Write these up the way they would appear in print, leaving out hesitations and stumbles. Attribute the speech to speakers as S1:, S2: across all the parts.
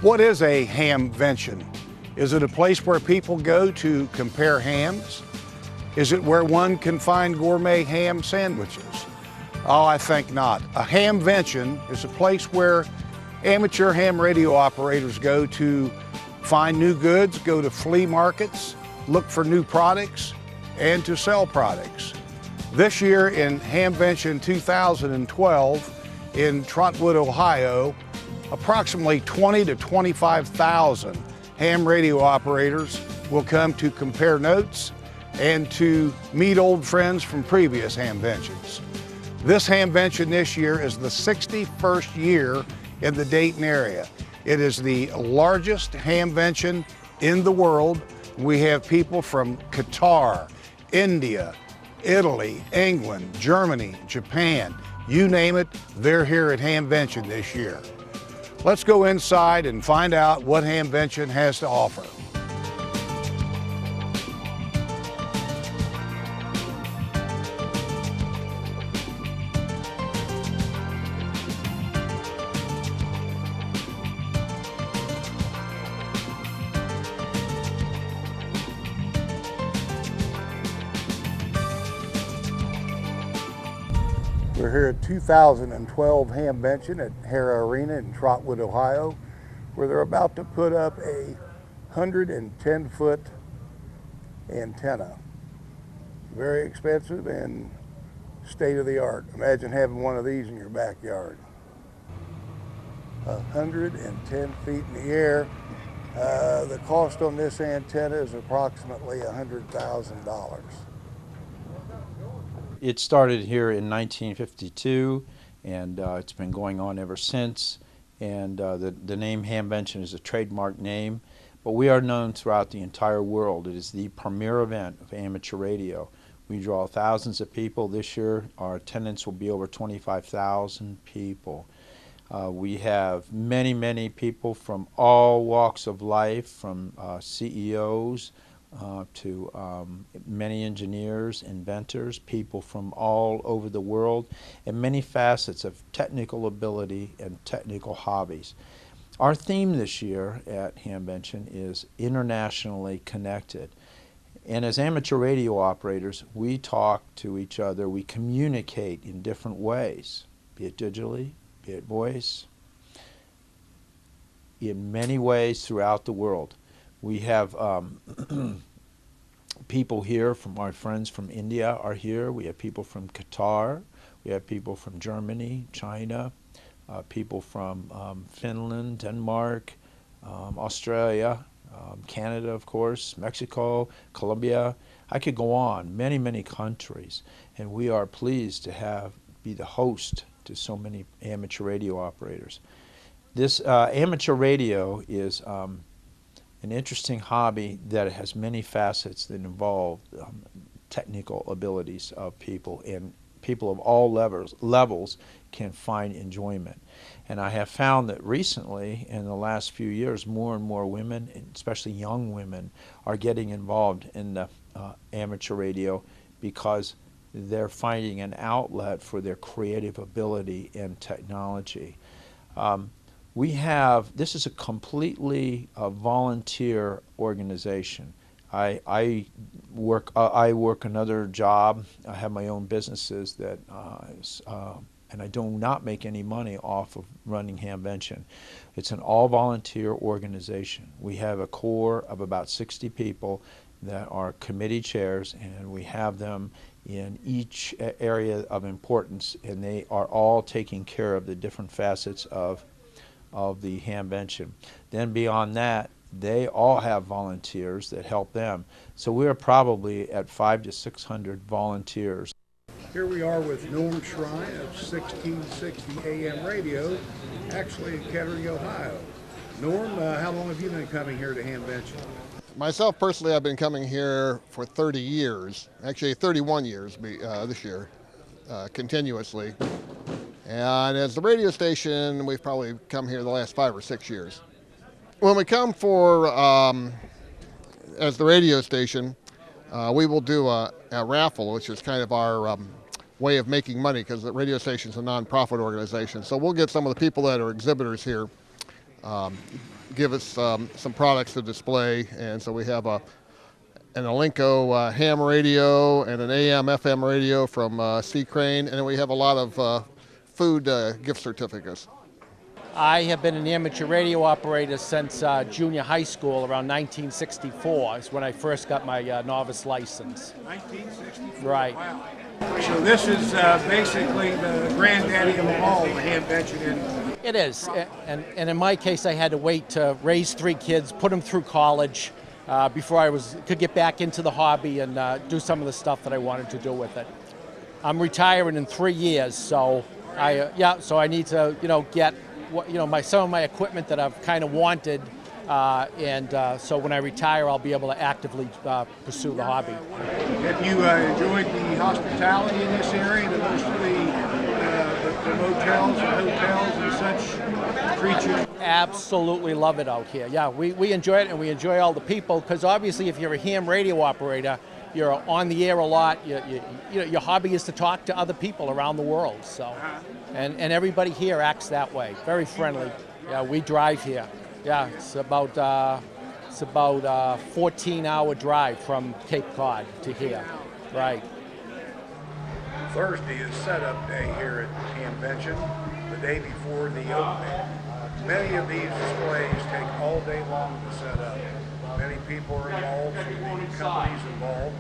S1: What is a hamvention? Is it a place where people go to compare hams? Is it where one can find gourmet ham sandwiches? Oh, I think not. A hamvention is a place where amateur ham radio operators go to find new goods, go to flea markets, look for new products, and to sell products. This year in Hamvention 2012 in Trotwood, Ohio, approximately 20 to 25,000 ham radio operators will come to compare notes and to meet old friends from previous hamventions. This hamvention this year is the 61st year in the Dayton area. It is the largest hamvention in the world. We have people from Qatar, India, Italy, England, Germany, Japan, you name it, they're here at Hamvention this year. Let's go inside and find out what Hamvention has to offer. We're here at 2012 Hamvention at Hara Arena in Trotwood, Ohio, where they're about to put up a 110-foot antenna. Very expensive and state-of-the-art. Imagine having one of these in your backyard. 110 feet in the air. The cost on this antenna is approximately $100,000.
S2: It started here in 1952, and it's been going on ever since. And the name Hamvention is a trademark name, but we are known throughout the entire world. It is the premier event of amateur radio. We draw thousands of people. This year, our attendance will be over 25,000 people. We have many, many people from all walks of life, from CEOs, to many engineers, inventors, people from all over the world, and many facets of technical ability and technical hobbies. Our theme this year at Hamvention is internationally connected. And as amateur radio operators, we talk to each other, we communicate in different ways, be it digitally, be it voice, in many ways throughout the world. We have people here from our friends from India are here. We have people from Qatar. We have people from Germany, China, people from Finland, Denmark, Australia, Canada, of course, Mexico, Colombia. I could go on, many, many countries. And we are pleased to be the host to so many amateur radio operators. This amateur radio is an interesting hobby that has many facets that involve technical abilities of people, and people of all levels can find enjoyment. And I have found that recently, in the last few years, more and more women, especially young women, are getting involved in the amateur radio because they're finding an outlet for their creative ability and technology. This is a completely volunteer organization. I work another job. I have my own businesses and I do not make any money off of running Hamvention. It's an all-volunteer organization. We have a core of about 60 people that are committee chairs, and we have them in each area of importance, and they are all taking care of the different facets of the Hamvention. Then beyond that, they all have volunteers that help them. So we're probably at 500 to 600 volunteers.
S1: Here we are with Norm Shrine of 1660 AM Radio, actually in Kettering, Ohio. Norm, how long have you been coming here to Hamvention?
S3: Myself personally, I've been coming here for 30 years, actually 31 years this year, continuously. And as the radio station, we've probably come here the last 5 or 6 years. When we come as the radio station, we will do a raffle, which is kind of our way of making money, because the radio station is a non-profit organization. So we'll get some of the people that are exhibitors here give us some products to display. And so we have an Alinco ham radio and an AM FM radio from Sea Crane, and then we have a lot of food gift certificates.
S4: I have been an amateur radio operator since junior high school, around 1964 is when I first got my novice license.
S1: 1964?
S4: Right.
S1: Wow. So this is basically the granddaddy of them all, the Hamvention.
S4: It is, and in my case I had to wait to raise 3 kids, put them through college before I could get back into the hobby and do some of the stuff that I wanted to do with it. I'm retiring in 3 years, so I need to get some of my equipment that I've kind of wanted, so when I retire, I'll be able to actively pursue the hobby.
S1: Have you enjoyed the hospitality in this area? The most of the motels and hotels and such treat you?
S4: Absolutely love it out here. Yeah, we enjoy it, and we enjoy all the people, because obviously if you're a ham radio operator, you're on the air a lot. Your hobby is to talk to other people around the world. So, and everybody here acts that way. Very friendly. Yeah, we drive here. Yeah, it's about a 14-hour drive from Cape Cod to here. Right.
S1: Thursday is setup day here at Hamvention, the day before the opening. Many of these displays take all day long to set up. Many people are involved, the companies involved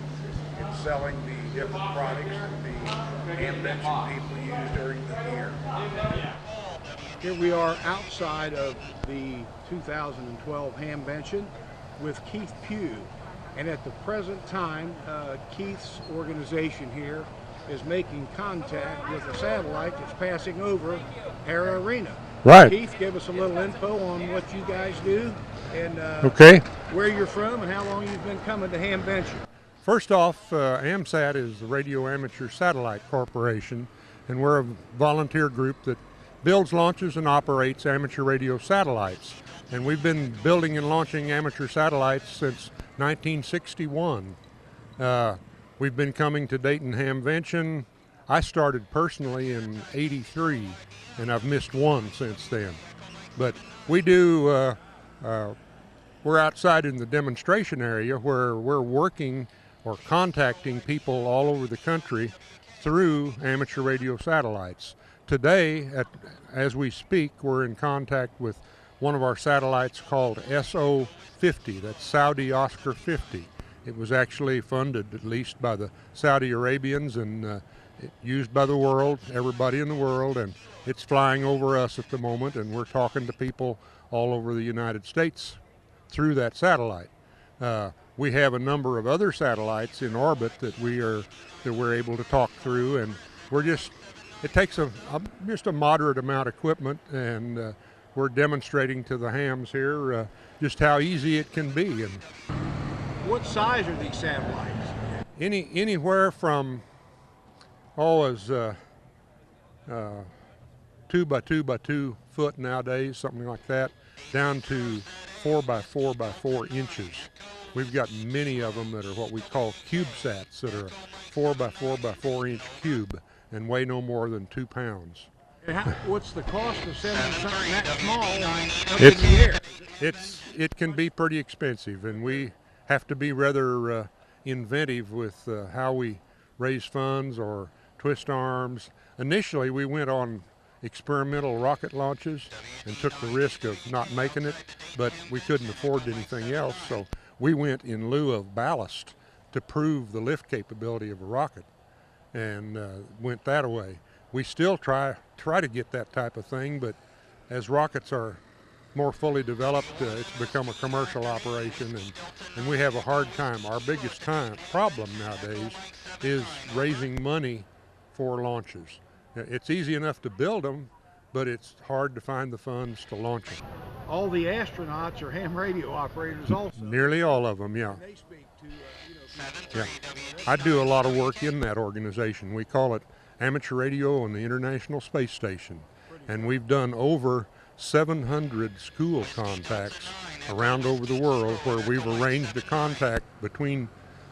S1: in selling the different products that the Hamvention people use during the year. Here we are outside of the 2012 Hamvention with Keith Pugh. And at the present time, Keith's organization here is making contact with a satellite that's passing over our arena.
S5: Right.
S1: Keith, give us a little info on what you guys do and where you're from and how long you've been coming to Hamvention.
S5: First off, AMSAT is the Radio Amateur Satellite Corporation, and we're a volunteer group that builds, launches, and operates amateur radio satellites. And we've been building and launching amateur satellites since 1961. We've been coming to Dayton Hamvention. I started personally in '83, and I've missed one since then. But we do, we're outside in the demonstration area where we're working or contacting people all over the country through amateur radio satellites. Today, as we speak, we're in contact with one of our satellites called SO-50, that's Saudi Oscar 50. It was actually funded, at least by the Saudi Arabians, and used by the world, everybody in the world, and it's flying over us at the moment, and we're talking to people all over the United States through that satellite. We have a number of other satellites in orbit that we're able to talk through, and it takes just a moderate amount of equipment, and we're demonstrating to the hams here just how easy it can be. And
S1: what size are these satellites?
S5: Anywhere from as 2 by 2 by 2 foot nowadays, something like that, down to 4 by 4 by 4 inches. We've got many of them that are what we call CubeSats, that are 4 by 4 by 4 inch cube and weigh no more than 2 pounds.
S1: What's the cost of sending something that small up in the air?
S5: It can be pretty expensive, and we have to be rather inventive with how we raise funds or twist arms. Initially, we went on experimental rocket launches and took the risk of not making it, but we couldn't afford anything else, so we went in lieu of ballast to prove the lift capability of a rocket, and went that way. We still try to get that type of thing, but as rockets are more fully developed, it's become a commercial operation, and we have a hard time. Our biggest problem nowadays is raising money for launches. It's easy enough to build them, but it's hard to find the funds to launch them.
S1: All the astronauts are ham radio operators also.
S5: Nearly all of them, yeah.
S1: They speak to,
S5: Yeah. I do a lot of work in that organization. We call it Amateur Radio on the International Space Station, and we've done over 700 school contacts around over the world where we've arranged a contact between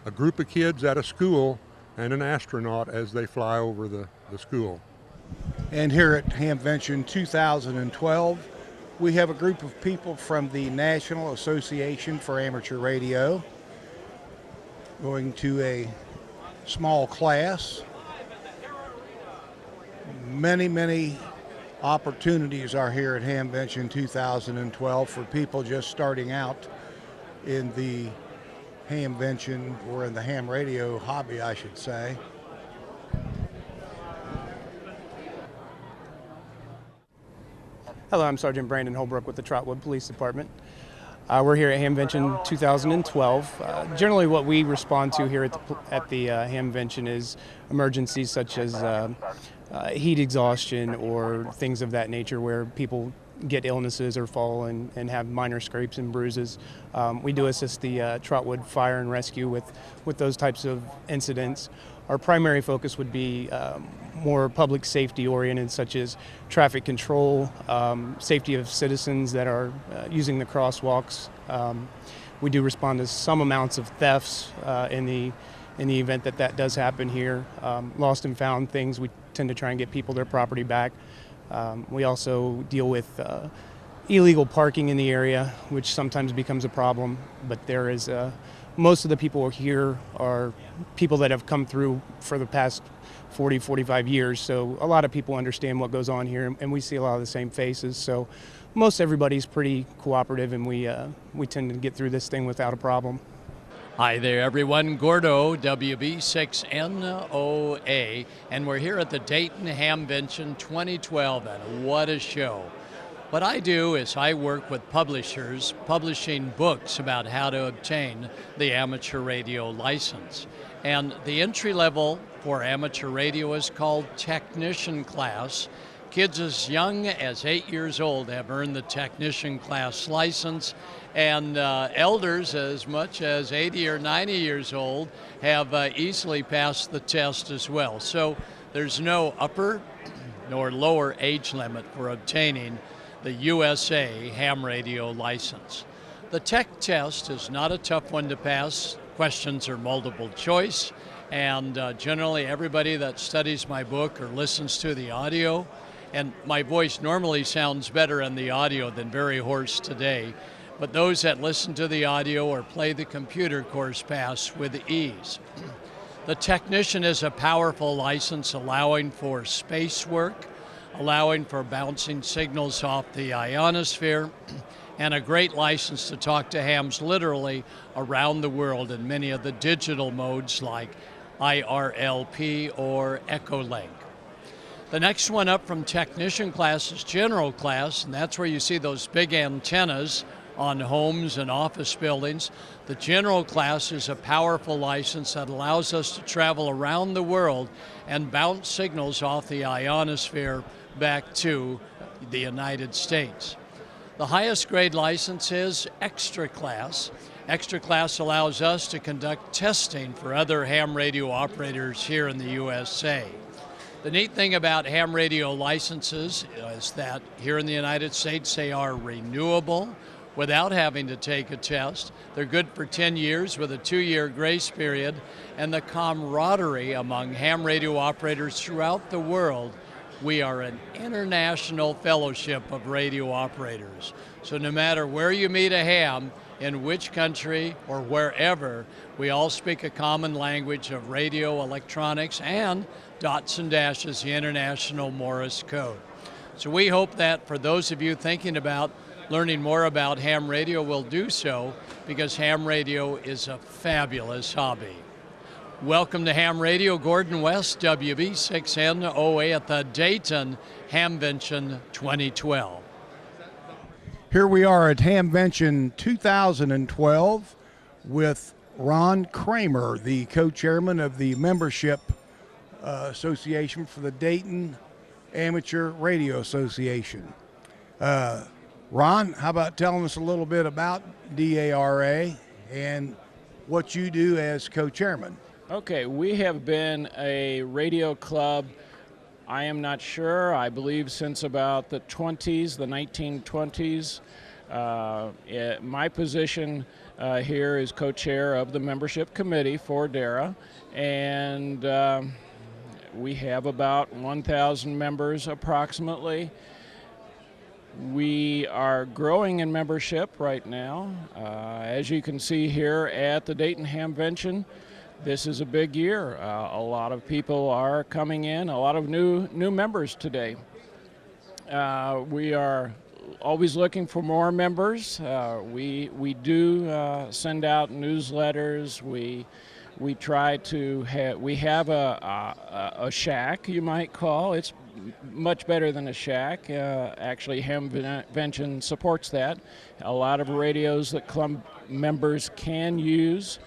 S5: a group of kids at a school and an astronaut as they fly over the school.
S1: And here at Hamvention 2012, we have a group of people from the National Association for Amateur Radio going to a small class. Many opportunities are here at Hamvention 2012 for people just starting out in the Hamvention, or in the ham radio hobby, I should say.
S6: Hello, I'm Sergeant Brandon Holbrook with the Trotwood Police Department. We're here at Hamvention 2012. Generally what we respond to here at the Hamvention is emergencies such as heat exhaustion or things of that nature where people get illnesses or fall and have minor scrapes and bruises. We do assist the Trotwood Fire and Rescue with those types of incidents. Our primary focus would be more public safety oriented, such as traffic control, safety of citizens that are using the crosswalks. We do respond to some amounts of thefts in the event that does happen here. Lost and found things, we tend to try and get people their property back. We also deal with illegal parking in the area, which sometimes becomes a problem, but there is most of the people here are people that have come through for the past 40, 45 years, so a lot of people understand what goes on here, and we see a lot of the same faces, so most everybody's pretty cooperative, and we tend to get through this thing without a problem.
S7: Hi there, everyone. Gordo, WB6NOA, and we're here at the Dayton Hamvention 2012, and what a show. What I do is I work with publishers publishing books about how to obtain the amateur radio license. And the entry level for amateur radio is called technician class. Kids as young as 8 years old have earned the technician class license, and elders as much as 80 or 90 years old have easily passed the test as well. So there's no upper nor lower age limit for obtaining the USA ham radio license. The tech test is not a tough one to pass. Questions are multiple choice, and generally everybody that studies my book or listens to the audio, and my voice normally sounds better in the audio than very hoarse today, but those that listen to the audio or play the computer course pass with ease. The technician is a powerful license allowing for space work, allowing for bouncing signals off the ionosphere, and a great license to talk to hams literally around the world in many of the digital modes like IRLP or Echolink. The next one up from technician class is general class, and that's where you see those big antennas on homes and office buildings. The general class is a powerful license that allows us to travel around the world and bounce signals off the ionosphere back to the United States. The highest grade license is extra class. Extra class allows us to conduct testing for other ham radio operators here in the USA. The neat thing about ham radio licenses is that here in the United States they are renewable without having to take a test. They're good for 10 years with a 2-year grace period, and the camaraderie among ham radio operators throughout the world. We are an international fellowship of radio operators. So no matter where you meet a ham, in which country or wherever, we all speak a common language of radio, electronics, and dots and dashes, the International Morse Code. So we hope that for those of you thinking about learning more about ham radio will do so, because ham radio is a fabulous hobby. Welcome to Ham Radio, Gordon West, WB6NOA at the Dayton Hamvention 2012.
S1: Here we are at Hamvention 2012 with Ron Kramer, the co-chairman of the membership association for the Dayton Amateur Radio Association. Ron, how about telling us a little bit about DARA and what you do as co-chairman?
S8: Okay, we have been a radio club, I am not sure, I believe since about the 20s, the 1920s. My position here is co-chair of the membership committee for DARA, and we have about 1,000 members approximately. We are growing in membership right now. As you can see here at the Dayton Hamvention, this is a big year. A lot of people are coming in, a lot of new members today. We are always looking for more members. We do send out newsletters. We try to we have a shack, you might call. It's much better than a shack. Actually, Hamvention supports that. A lot of radios that club members can use.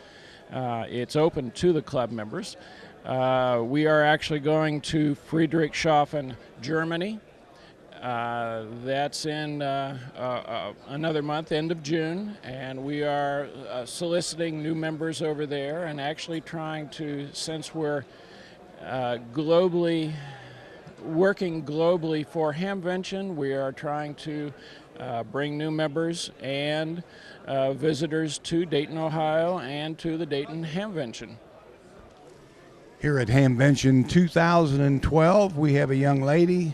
S8: It's open to the club members. We are actually going to Friedrichshafen, Germany. That's in another month, end of June, and we are soliciting new members over there and actually trying to, since we're working globally for Hamvention, we are trying to bring new members and visitors to Dayton, Ohio, and to the Dayton Hamvention.
S1: Here at Hamvention 2012, we have a young lady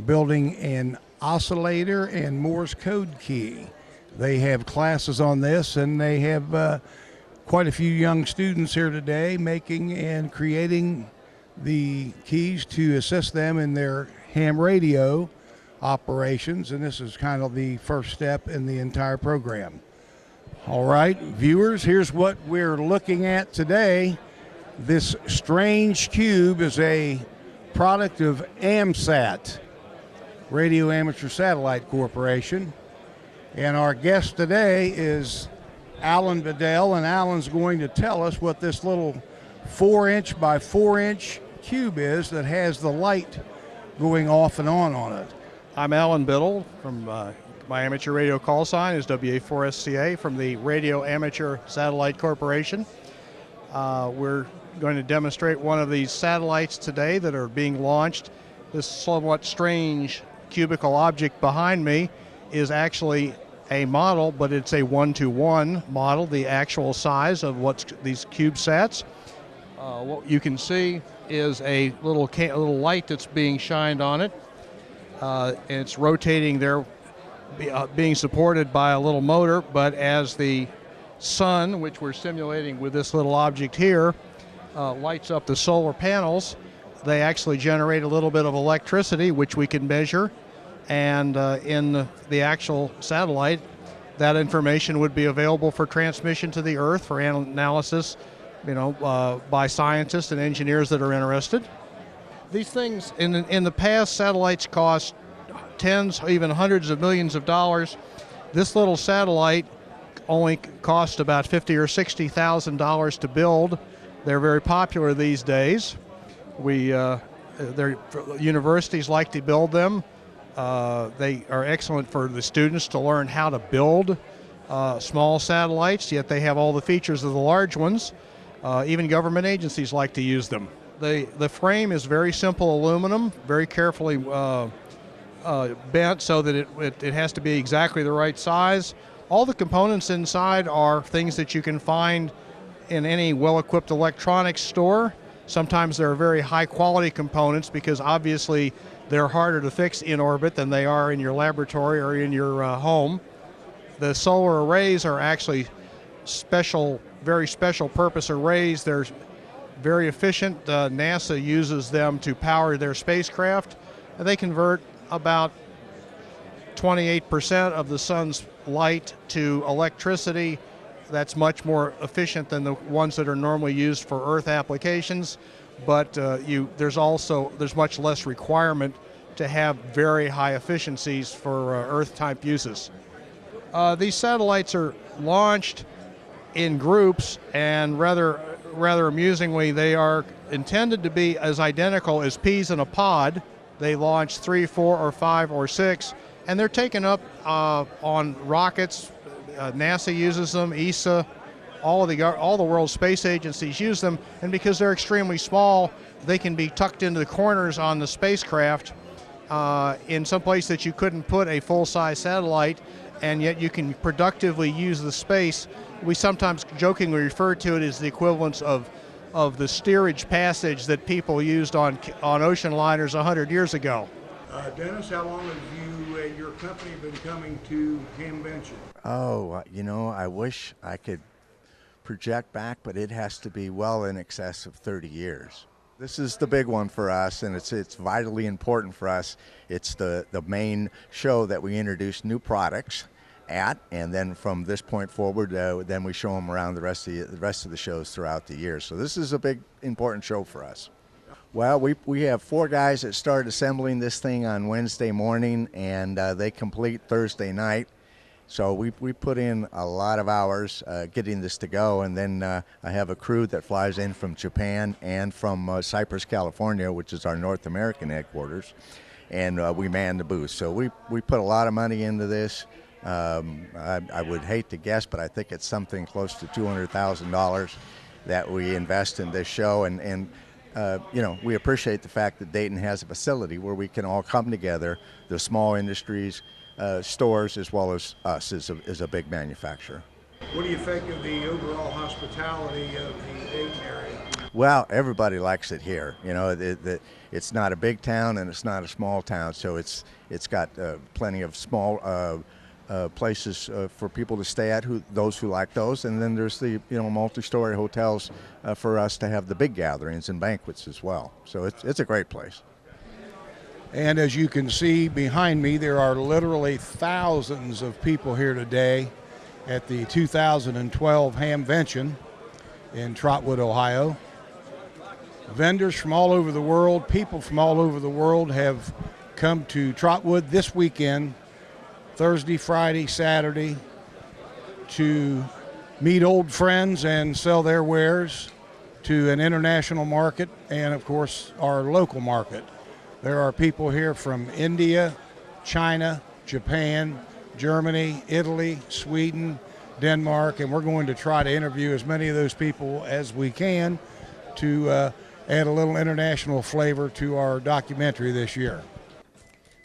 S1: building an oscillator and Morse code key. They have classes on this, and they have quite a few young students here today making and creating the keys to assist them in their ham radio operations, and this is kind of the first step in the entire program. All right, viewers, here's what we're looking at today. This strange cube is a product of AMSAT, Radio Amateur Satellite Corporation, and our guest today is Alan Bedell, and Alan's going to tell us what this little 4-inch by 4-inch cube is that has the light going off and on it.
S9: I'm Alan Biddle from my amateur radio call sign is WA4SCA from the Radio Amateur Satellite Corporation. We're going to demonstrate one of these satellites today that are being launched. This somewhat strange cubical object behind me is actually a model, but it's a 1-to-1 model, the actual size of what's these CubeSats. What you can see is a little light that's being shined on it, and it's rotating there, being supported by a little motor, but as the sun, which we're simulating with this little object here, lights up the solar panels, they actually generate a little bit of electricity, which we can measure, and in the actual satellite, that information would be available for transmission to the Earth for analysis, by scientists and engineers that are interested. These things, in the past, satellites cost tens, even hundreds of millions of dollars. This little satellite only cost about $50,000 or $60,000 to build. They're very popular these days. Universities like to build them. They are excellent for the students to learn how to build small satellites, yet they have all the features of the large ones. Even government agencies like to use them. The frame is very simple aluminum, very carefully bent so that it has to be exactly the right size. All the components inside are things that you can find in any well-equipped electronics store. Sometimes they're very high-quality components because obviously they're harder to fix in orbit than they are in your laboratory or in your home. The solar arrays are actually very special purpose arrays. They're very efficient. NASA uses them to power their spacecraft. They convert about 28% of the sun's light to electricity. That's much more efficient than the ones that are normally used for Earth applications, but there's much less requirement to have very high efficiencies for Earth-type uses. These satellites are launched in groups, and rather amusingly, they are intended to be as identical as peas in a pod. They launch 3, 4, or 5, or 6, and they're taken up on rockets. NASA uses them, ESA, all the world's space agencies use them, and because they're extremely small, they can be tucked into the corners on the spacecraft in some place that you couldn't put a full-size satellite, and yet you can productively use the space. We sometimes jokingly refer to it as the equivalence of the steerage passage that people used on ocean liners 100 years ago.
S1: Dennis, how long have you had your company been coming to Hamvention?
S10: Oh, you know, I wish I could project back, but it has to be well in excess of 30 years. This is the big one for us, and it's vitally important for us. It's the main show that we introduce new products at, and then from this point forward, then we show them around the rest of the shows throughout the year. So this is a big, important show for us. Well, we have 4 guys that started assembling this thing on Wednesday morning, and they complete Thursday night. So we put in a lot of hours getting this to go, and then I have a crew that flies in from Japan and from Cypress, California, which is our North American headquarters, and we man the booth. So we put a lot of money into this. I would hate to guess, but I think it's something close to $200,000 that we invest in this show, and you know, we appreciate the fact that Dayton has a facility where we can all come together, the small industries, stores, as well as us as a big manufacturer.
S1: What do you think of the overall hospitality of the Dayton area?
S10: Well, everybody likes it here. You know, it's not a big town and it's not a small town, so it's got plenty of small places for people to stay at, those who like those, and then there's the multi-story hotels for us to have the big gatherings and banquets as well. So it's a great place.
S1: And as you can see behind me, there are literally thousands of people here today at the 2012 Hamvention in Trotwood, Ohio. Vendors from all over the world, people from all over the world have come to Trotwood this weekend, Thursday, Friday, Saturday, to meet old friends and sell their wares to an international market and, of course, our local market. There are people here from India, China, Japan, Germany, Italy, Sweden, Denmark, and we're going to try to interview as many of those people as we can to add a little international flavor to our documentary this year.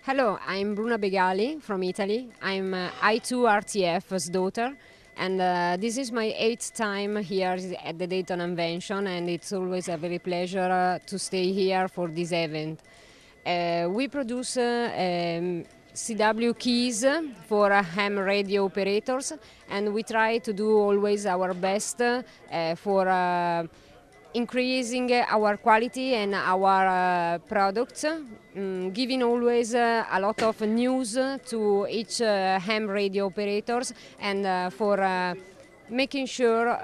S11: Hello, I'm Bruna Begali from Italy. I'm I2RTF's daughter, and this is my 8th time here at the Dayton Hamvention, and it's always a very pleasure to stay here for this event. We produce CW keys for ham radio operators, and we try to do always our best for increasing our quality and our products, giving always a lot of news to each ham radio operators, and for making sure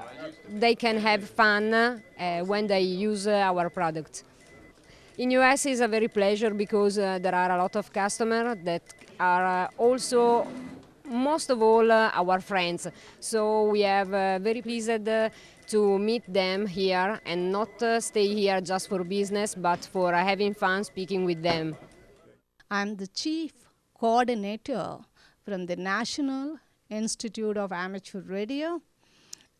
S11: they can have fun when they use our product. In US is a very pleasure because there are a lot of customers that are also, most of all, our friends. So we are very pleased to meet them here and not stay here just for business, but for having fun speaking with them.
S12: I'm the chief coordinator from the National Institute of Amateur Radio,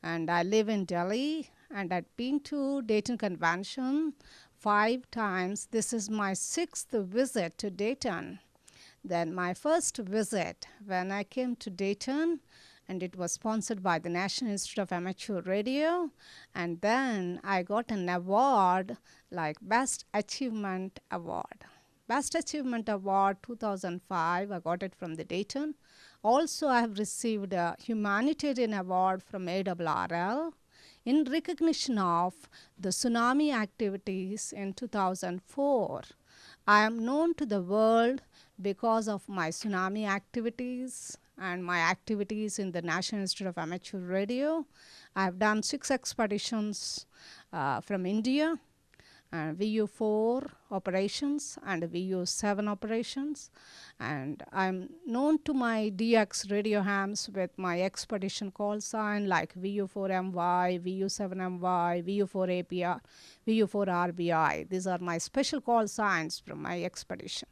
S12: and I live in Delhi, and I've been to Dayton Convention 5 times. This is my 6th visit to Dayton. Then my first visit when I came to Dayton, and it was sponsored by the National Institute of Amateur Radio, and then I got an award like Best Achievement Award. Best Achievement Award 2005, I got it from the Dayton. Also, I have received a Humanitarian Award from ARRL in recognition of the tsunami activities in 2004. I am known to the world because of my tsunami activities and my activities in the National Institute of Amateur Radio. I have done 6 expeditions from India, VU4 operations and VU7 operations, and I'm known to my DX radio hams with my expedition call sign like VU4MY, VU7MY, VU4APR, VU4RBI. These are my special call signs from my expedition.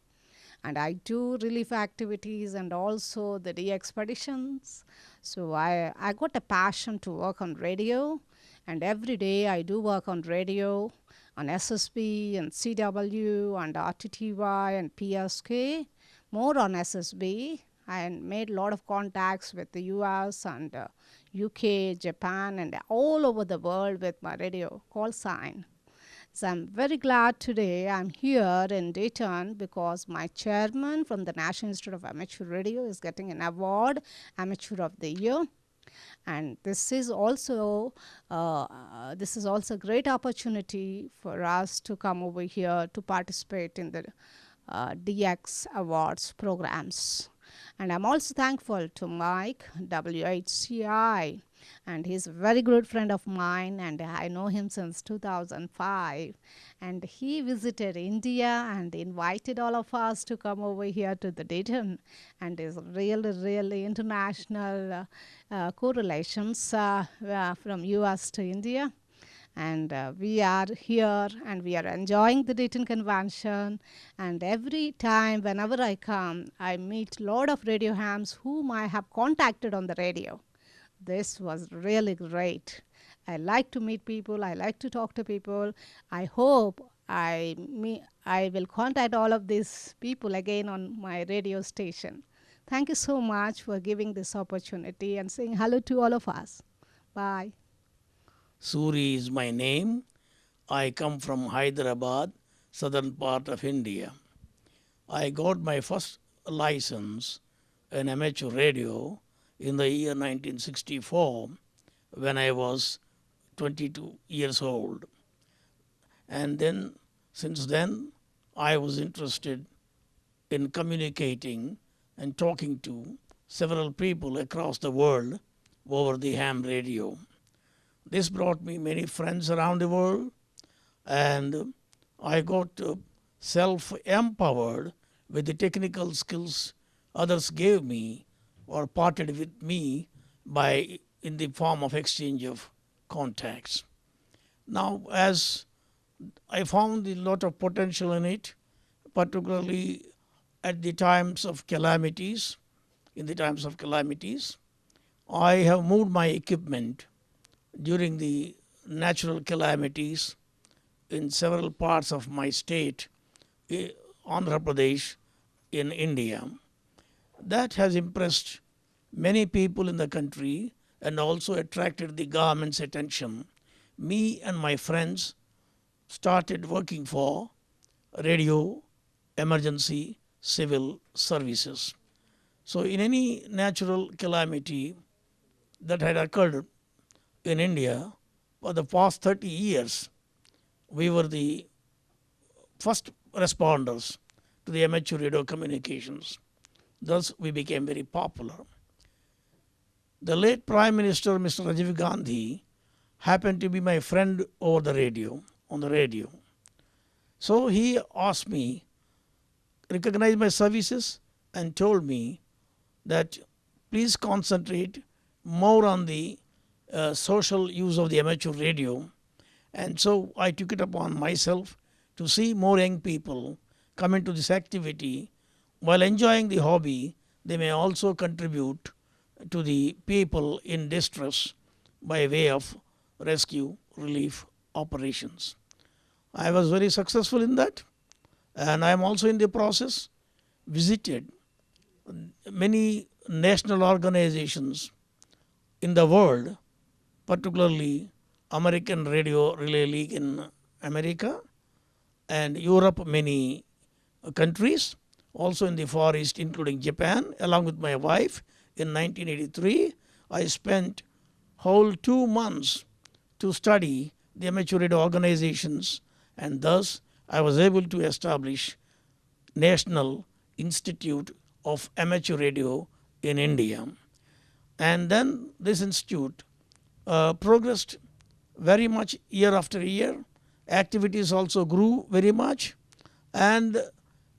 S12: And I do relief activities and also the expeditions. So I got a passion to work on radio, and every day I do work on radio, on SSB and CW and RTTY and PSK, more on SSB. I made a lot of contacts with the US and UK, Japan, and all over the world with my radio call sign. So I'm very glad today I'm here in Dayton because my chairman from the National Institute of Amateur Radio is getting an award, Amateur of the Year. And this is also a great opportunity for us to come over here to participate in the DX Awards programs. And I'm also thankful to Mike, WHCI, and he's a very good friend of mine, and I know him since 2005. And he visited India and invited all of us to come over here to the Dayton, and is really international correlations from US to India. And we are here and we are enjoying the Dayton Convention. And every time, whenever I come, I meet a lot of radio hams whom I have contacted on the radio. This was really great. I like to meet people. I like to talk to people. I hope I will contact all of these people again on my radio station. Thank you so much for giving this opportunity and saying hello to all of us. Bye.
S13: Suri is my name. I come from Hyderabad, southern part of India. I got my first license in amateur radio in the year 1964 when I was 22 years old. And then, since then, I was interested in communicating and talking to several people across the world over the ham radio. This brought me many friends around the world, and I got self-empowered with the technical skills others gave me or parted with me in the form of exchange of contacts. Now, as I found a lot of potential in it, particularly at the times of calamities, I have moved my equipment during the natural calamities in several parts of my state, Andhra Pradesh, in India. That has impressed many people in the country and also attracted the government's attention. Me and my friends started working for radio emergency civil services. So in any natural calamity that had occurred in India, for the past 30 years, we were the first responders to the amateur radio communications. Thus, we became very popular. The late Prime Minister, Mr. Rajiv Gandhi, happened to be my friend on the radio. So he asked me, recognized my services, and told me that please concentrate more on the social use of the amateur radio. And so I took it upon myself to see more young people come into this activity. While enjoying the hobby, they may also contribute to the people in distress by way of rescue relief operations. I was very successful in that, and I am also in the process visited many national organizations in the world, particularly American Radio Relay League in America, and Europe, many countries, also in the Far East, including Japan. Along with my wife, in 1983, I spent whole 2 months to study the amateur radio organizations, and thus I was able to establish National Institute of Amateur Radio in India. And then this institute progressed very much year after year. Activities also grew very much, and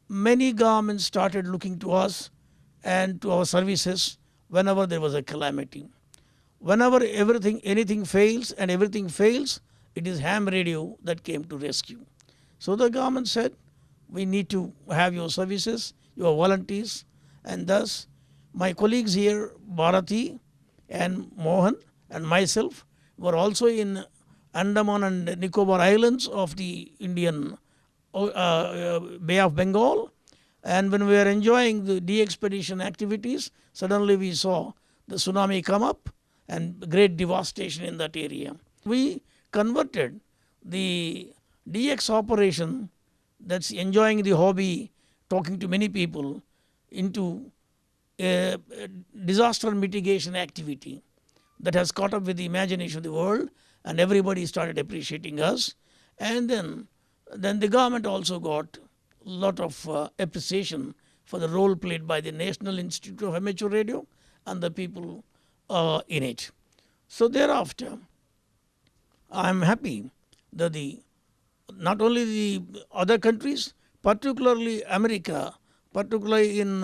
S13: many governments started looking to us and to our services whenever there was a calamity. Whenever anything fails, it is ham radio that came to rescue. So the government said, we need to have your services, your volunteers, and thus my colleagues here, Bharati and Mohan and myself, were also in Andaman and Nicobar Islands of the Indian Bay of Bengal. And when we were enjoying the de-expedition activities, suddenly we saw the tsunami come up and great devastation in that area. We converted the DX operation that's enjoying the hobby, talking to many people, into a disaster mitigation activity that has caught up with the imagination of the world, and everybody started appreciating us. And then the government also got a lot of appreciation for the role played by the National Institute of Amateur Radio and the people in it. So thereafter, I am happy that not only the other countries, particularly America, particularly in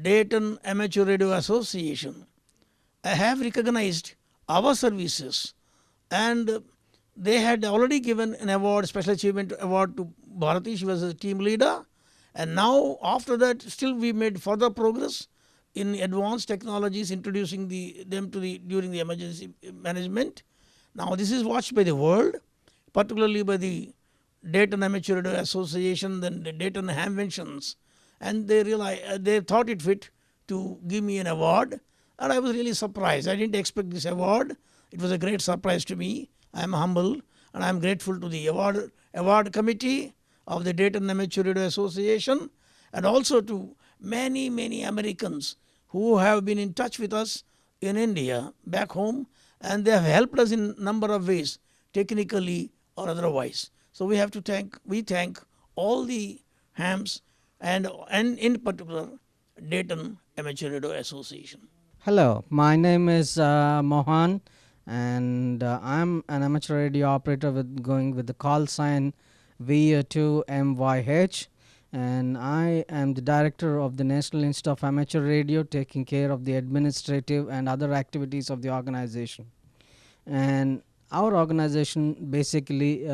S13: Dayton Amateur Radio Association, have recognized our services, and they had already given an award, special achievement award to Bharati. She was a team leader, and now after that still we made further progress in advanced technologies, introducing them during the emergency management. Now this is watched by the world, particularly by the Dayton Amateur Radio Association, then the Dayton Hamventions, and they thought it fit to give me an award, and I was really surprised. I didn't expect this award. It was a great surprise to me. I am humble, and I am grateful to the award committee of the Dayton Amateur Radio Association, and also to many Americans who have been in touch with us in India back home, and they have helped us in a number of ways, technically or otherwise. So we thank all the hams and in particular Dayton Amateur Radio Association.
S14: Hello, my name is Mohan, and I'm an amateur radio operator going with the call sign VA2MYH, and I am the director of the National Institute of Amateur Radio, taking care of the administrative and other activities of the organization. And our organization basically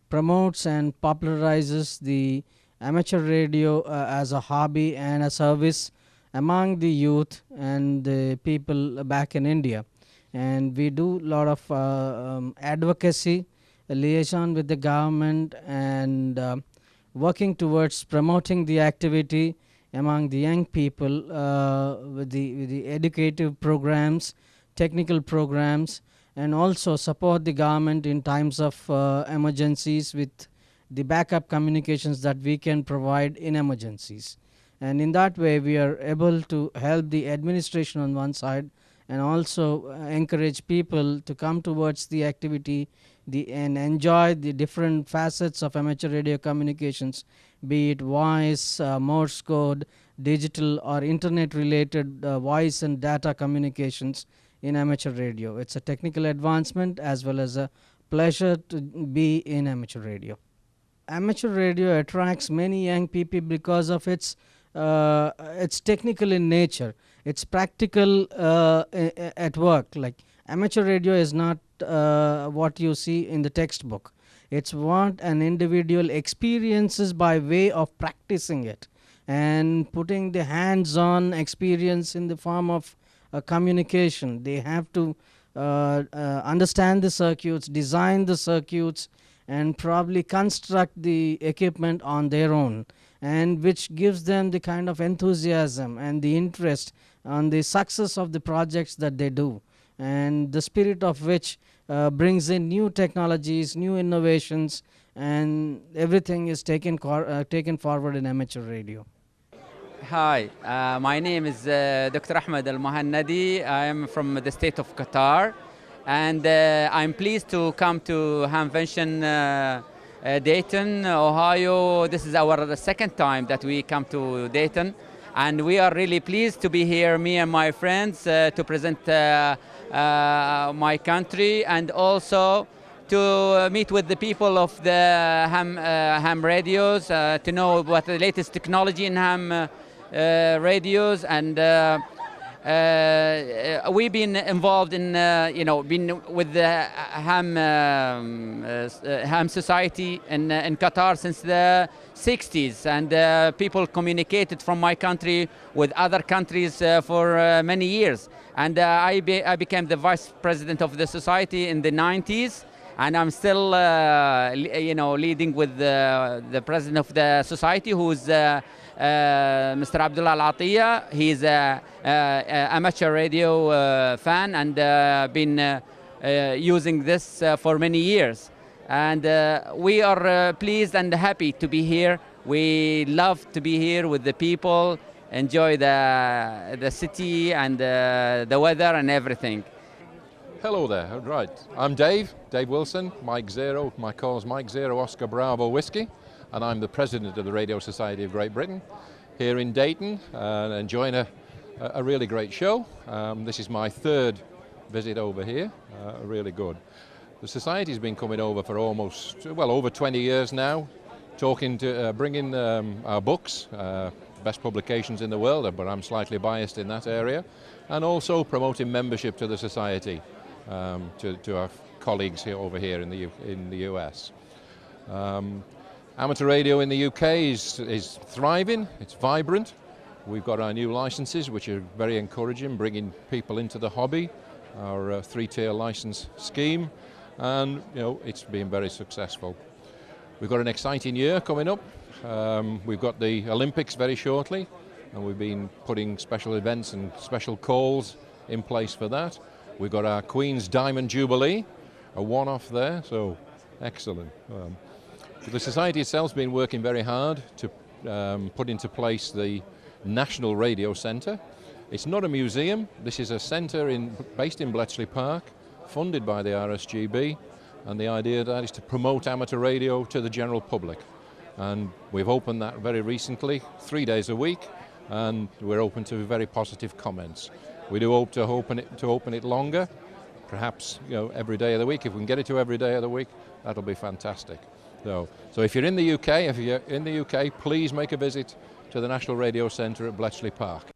S14: promotes and popularizes the amateur radio as a hobby and a service among the youth and the people back in India. And we do a lot of advocacy, liaison with the government, and working towards promoting the activity among the young people with the educative programs, technical programs, and also support the government in times of emergencies with the backup communications that we can provide in emergencies. And in that way we are able to help the administration on one side, and also encourage people to come towards the activity and enjoy the different facets of amateur radio communications, be it voice, Morse code, digital or internet related voice and data communications in amateur radio. It's a technical advancement as well as a pleasure to be in amateur radio. Amateur radio attracts many young people because of its technical in nature. It's practical at work. Like amateur radio is not what you see in the textbook. It's what an individual experiences by way of practicing it and putting the hands-on experience in the form of communication. They have to understand the circuits, design the circuits, and probably construct the equipment on their own, and which gives them the kind of enthusiasm and the interest on the success of the projects that they do, and the spirit of which brings in new technologies, new innovations, and everything is taken forward in amateur radio.
S15: Hi, my name is Dr. Ahmed Al-Mohannadi. I am from the state of Qatar, and I'm pleased to come to Hamvention Dayton, Ohio. This is our second time that we come to Dayton, and we are really pleased to be here, me and my friends, to present my country, and also to meet with the people of the ham radios, to know what the latest technology in ham radios, and we've been involved in, been with the ham society in Qatar since the 60s, and people communicated from my country with other countries for many years. And I became the vice president of the society in the 90s, and I'm still, leading with the president of the society, who's Mr. Abdullah Al-Atiyah. He's an amateur radio fan, and been using this for many years. And we are pleased and happy to be here. We love to be here with the people, enjoy the city and the weather and everything.
S16: Hello there, right. I'm Dave Wilson, Mike Zero. My call is Mike Zero Oscar Bravo Whiskey, and I'm the president of the Radio Society of Great Britain here in Dayton, and enjoying a really great show. This is my third visit over here, really good. The Society's been coming over for almost, well, over 20 years now, talking to, bringing our books, best publications in the world, but I'm slightly biased in that area, and also promoting membership to the Society. To our colleagues here over here in the US. Amateur radio in the UK is thriving, it's vibrant. We've got our new licenses, which are very encouraging, bringing people into the hobby, our three-tier license scheme, and it's been very successful. We've got an exciting year coming up. We've got the Olympics very shortly, and we've been putting special events and special calls in place for that. We've got our Queen's Diamond Jubilee, a one-off there, so excellent. The Society itself has been working very hard to put into place the National Radio Centre. It's not a museum, this is a centre based in Bletchley Park, funded by the RSGB, and the idea of that is to promote amateur radio to the general public. And we've opened that very recently, 3 days a week, and we're open to very positive comments. We do hope to open it longer, perhaps every day of the week. If we can get it to every day of the week, that'll be fantastic. So if you're in the UK, please make a visit to the National Radio Centre at Bletchley Park.